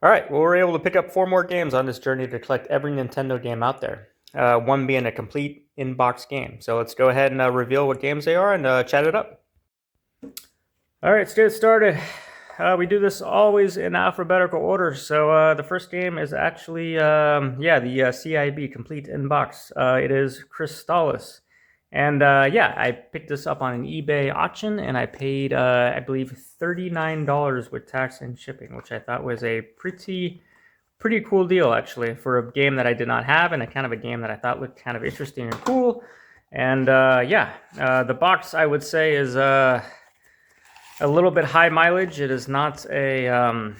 All right, well, we're able to pick up 4 more games on this journey to collect every Nintendo game out there. One being a complete in-box game. So let's go ahead and reveal what games they are and chat it up. All right, let's get started. We do this always in alphabetical order. So the first game is actually, the CIB, complete in-box. It is Crystalis. And I picked this up on an eBay auction, and I paid, I believe, $39 with tax and shipping, which I thought was a pretty cool deal, actually, for a game that I did not have, and a kind of a game that I thought looked kind of interesting and cool. And the box, I would say, is a little bit high mileage. It is not a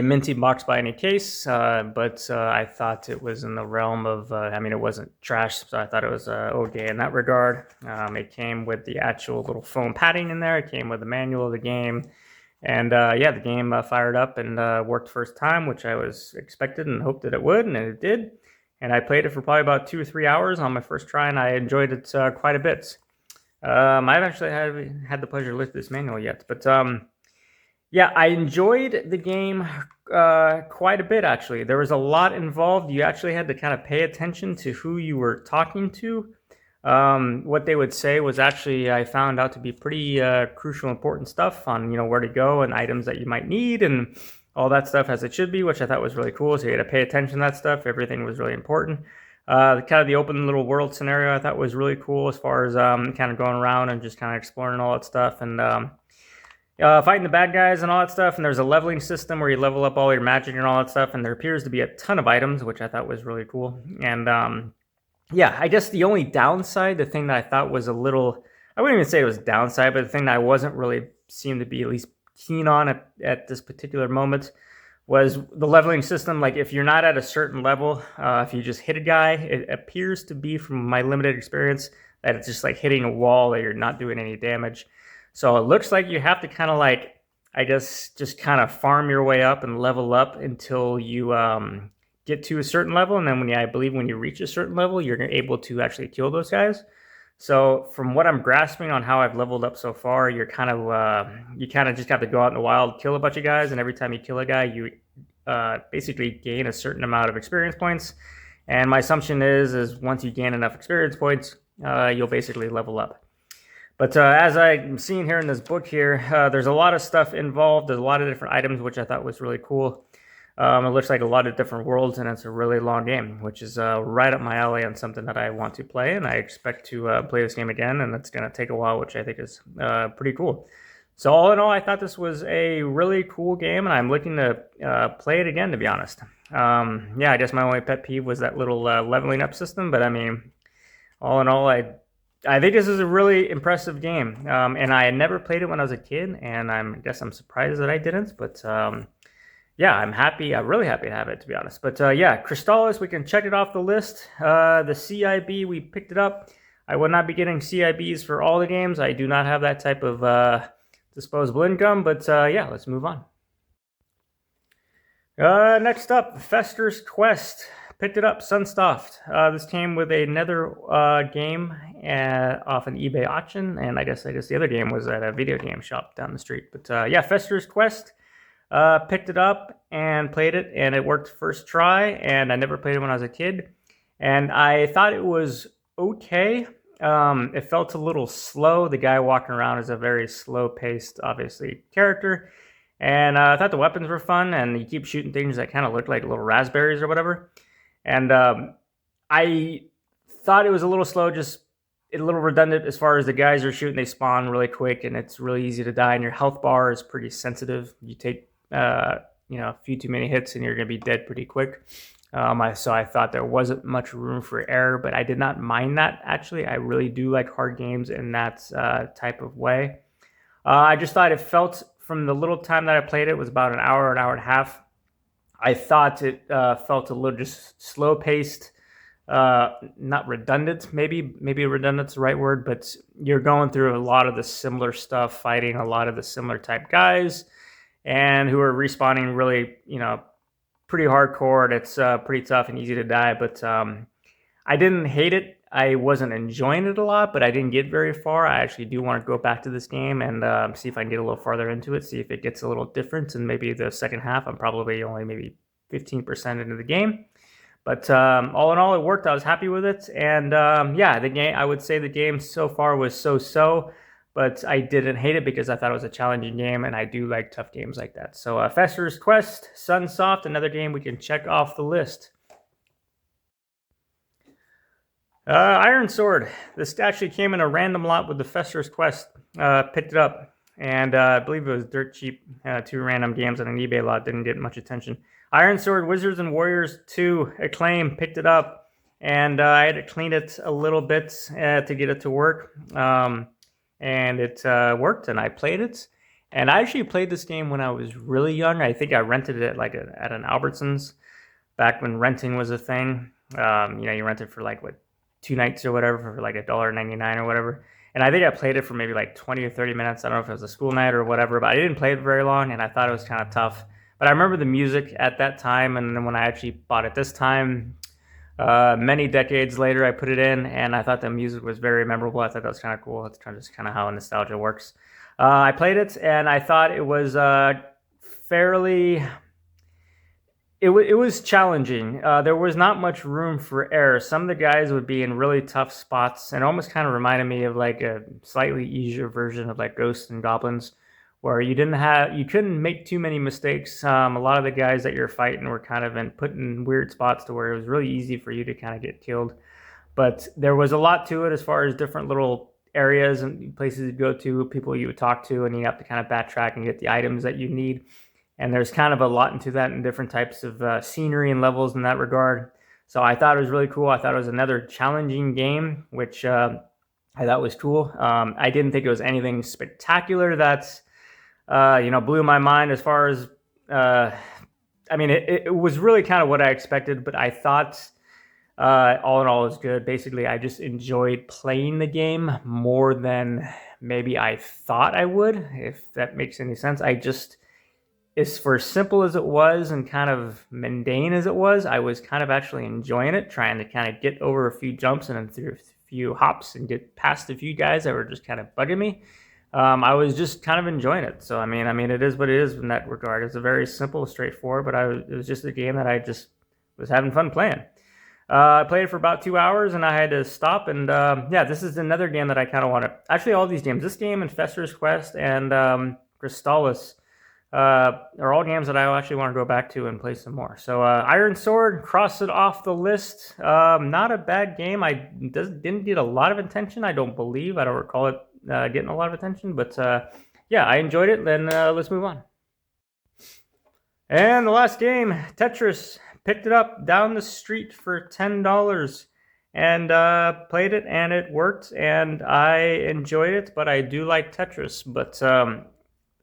minty box by any case, but I thought it was in the realm of, it wasn't trash, so I thought it was okay in that regard. It came with the actual little foam padding in there. It came with the manual of the game. And the game fired up and worked first time, which I was expected and hoped that it would, and it did. And I played it for probably about 2 or 3 hours on my first try, and I enjoyed it quite a bit. I've actually had the pleasure to look at this manual yet, but I enjoyed the game quite a bit, actually. There was a lot involved. You actually had to kind of pay attention to who you were talking to. What they would say was actually, I found out to be pretty crucial, important stuff on, where to go and items that you might need and all that stuff as it should be, which I thought was really cool. So you had to pay attention to that stuff. Everything was really important. The open little world scenario I thought was really cool as far as kind of going around and just kind of exploring all that stuff and fighting the bad guys and all that stuff. And there's a leveling system where you level up all your magic and all that stuff. And there appears to be a ton of items, which I thought was really cool. And I guess the only downside, the thing that I thought was a little, I wouldn't even say it was downside, but the thing that I wasn't really seemed to be at least keen on at this particular moment was the leveling system. Like if you're not at a certain level, if you just hit a guy, it appears to be, from my limited experience, that it's just like hitting a wall, that you're not doing any damage. So it looks like you have to kind of like, I guess, just kind of farm your way up and level up until you get to a certain level, and then when you reach a certain level, you're able to actually kill those guys. So from what I'm grasping on how I've leveled up so far, you kind of just have to go out in the wild, kill a bunch of guys, and every time you kill a guy, you basically gain a certain amount of experience points. And my assumption is once you gain enough experience points, you'll basically level up. But as I'm seeing here in this book here, there's a lot of stuff involved. There's a lot of different items, which I thought was really cool. It looks like a lot of different worlds, and it's a really long game, which is right up my alley and something that I want to play, and I expect to play this game again, and it's going to take a while, which I think is pretty cool. So all in all, I thought this was a really cool game, and I'm looking to play it again, to be honest. I guess my only pet peeve was that little leveling up system, but I mean, all in all, I think this is a really impressive game, and I had never played it when I was a kid, and I guess I'm surprised that I didn't, but I'm happy. I'm really happy to have it, to be honest. But Crystalis, we can check it off the list. The CIB, we picked it up. I will not be getting CIBs for all the games. I do not have that type of disposable income. But let's move on. Next up, Fester's Quest. Picked it up, Sunstoft. This came with another game off an eBay auction, and I guess the other game was at a video game shop down the street. But Fester's Quest. Picked it up and played it, and it worked first try, and I never played it when I was a kid, and I thought it was okay. It felt a little slow. The guy walking around is a very slow-paced, obviously, character, and I thought the weapons were fun, and you keep shooting things that kind of look like little raspberries or whatever, and I thought it was a little slow, just a little redundant as far as the guys are shooting. They spawn really quick, and it's really easy to die, and your health bar is pretty sensitive. You take a few too many hits and you're going to be dead pretty quick. So I thought there wasn't much room for error, but I did not mind that, actually. I really do like hard games in that type of way. I just thought it felt, from the little time that I played it, was about an hour and a half. I thought it felt a little just slow-paced, not redundant, maybe redundant's the right word, but you're going through a lot of the similar stuff, fighting a lot of the similar type guys, and who are respawning really, pretty hardcore, and it's pretty tough and easy to die. But I didn't hate it. I wasn't enjoying it a lot, but I didn't get very far. I actually do want to go back to this game and see if I can get a little farther into it, see if it gets a little different. And maybe the second half, I'm probably only maybe 15% into the game. But all in all, it worked. I was happy with it. And yeah, the game, I would say the game so far was so-so, but I didn't hate it because I thought it was a challenging game, and I do like tough games like that. So Fester's Quest, Sunsoft, another game we can check off the list. Iron Sword. This actually came in a random lot with the Fester's Quest. Picked it up, and I believe it was dirt cheap. 2 random games on an eBay lot, didn't get much attention. Iron Sword, Wizards and Warriors 2, Acclaim, picked it up, and I had to clean it a little bit to get it to work. And it worked, and I played it. And I actually played this game when I was really young. I think I rented it at an Albertsons back when renting was a thing. You rent it for 2 nights or whatever for $1.99 or whatever. And I think I played it for maybe 20 or 30 minutes. I don't know if it was a school night or whatever, but I didn't play it very long, and I thought it was kind of tough. But I remember the music at that time, and then when I actually bought it this time, many decades later, I put it in, and I thought the music was very memorable. I thought that was kind of cool. That's just kind of how nostalgia works. I played it, and I thought it was fairly... It was challenging. There was not much room for error. Some of the guys would be in really tough spots, and almost kind of reminded me of a slightly easier version of Ghosts and Goblins, where you couldn't make too many mistakes. A lot of the guys that you're fighting were kind of put in weird spots to where it was really easy for you to kind of get killed. But there was a lot to it as far as different little areas and places to go to, people you would talk to, and you have to kind of backtrack and get the items that you need. And there's kind of a lot into that and different types of scenery and levels in that regard. So I thought it was really cool. I thought it was another challenging game, which I thought was cool. I didn't think it was anything spectacular that, blew my mind as far as, it was really kind of what I expected, but I thought all in all it was good. Basically, I just enjoyed playing the game more than maybe I thought I would, if that makes any sense. It's for simple as it was and kind of mundane as it was, I was kind of actually enjoying it, trying to kind of get over a few jumps and then through a few hops and get past a few guys that were just kind of bugging me. I was just kind of enjoying it. So, I mean, it is what it is in that regard. It's a very simple, straightforward, but it was just a game that I just was having fun playing. I played it for about 2 hours, and I had to stop. And this is another game that I kind of want to... Actually, all these games, this game and Fester's Quest and Crystalis, are all games that I actually want to go back to and play some more. So Iron Sword, cross it off the list. Not a bad game. Didn't get a lot of attention, I don't believe. I don't recall it getting a lot of attention. But I enjoyed it. Then let's move on. And the last game, Tetris. Picked it up down the street for $10 and played it, and it worked. And I enjoyed it, but I do like Tetris. But...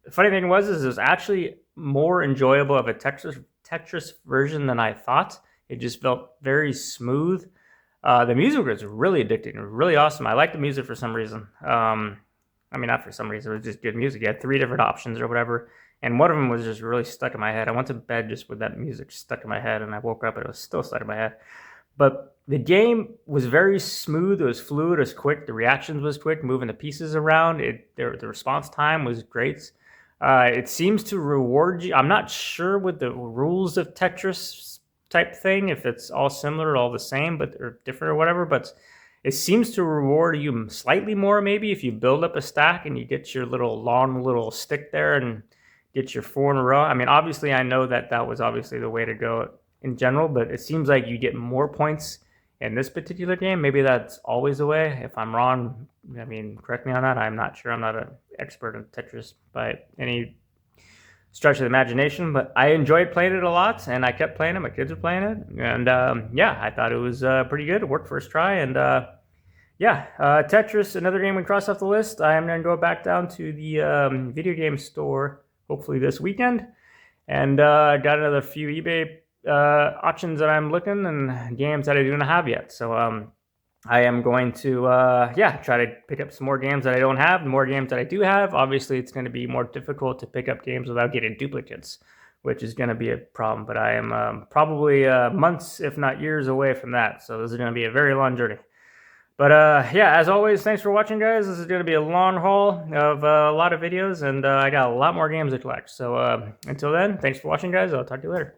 the funny thing was it was actually more enjoyable of a Tetris version than I thought. It just felt very smooth. The music was really addicting, really awesome. I liked the music for some reason. Not for some reason, it was just good music. You had 3 different options or whatever, and one of them was just really stuck in my head. I went to bed just with that music stuck in my head, and I woke up and it was still stuck in my head. But the game was very smooth. It was fluid. It was quick. The reactions was quick, moving the pieces around. The response time was great. It seems to reward you. I'm not sure with the rules of Tetris type thing, if it's all similar or all the same, or different or whatever, but it seems to reward you slightly more maybe if you build up a stack and you get your long little stick there and get your 4 in a row. I mean, obviously I know that was obviously the way to go in general, but it seems like you get more points in this particular game. Maybe that's always the way. If I'm wrong, correct me on that. I'm not sure. I'm not an expert in Tetris by any stretch of the imagination, but I enjoyed playing it a lot, and I kept playing it. My kids were playing it, and I thought it was pretty good. It worked first try, and Tetris, another game we crossed off the list. I am going to go back down to the video game store hopefully this weekend, and got another few eBay options that I'm looking, and games that I don't have yet. So I am going to try to pick up some more games that I don't have. The more games that I do have, obviously it's going to be more difficult to pick up games without getting duplicates, which is going to be a problem. But I am probably months, if not years, away from that. So this is going to be a very long journey. But yeah, as always, thanks for watching, guys. This is going to be a long haul of a lot of videos, and I got a lot more games to collect. So until then, thanks for watching, guys. I'll talk to you later.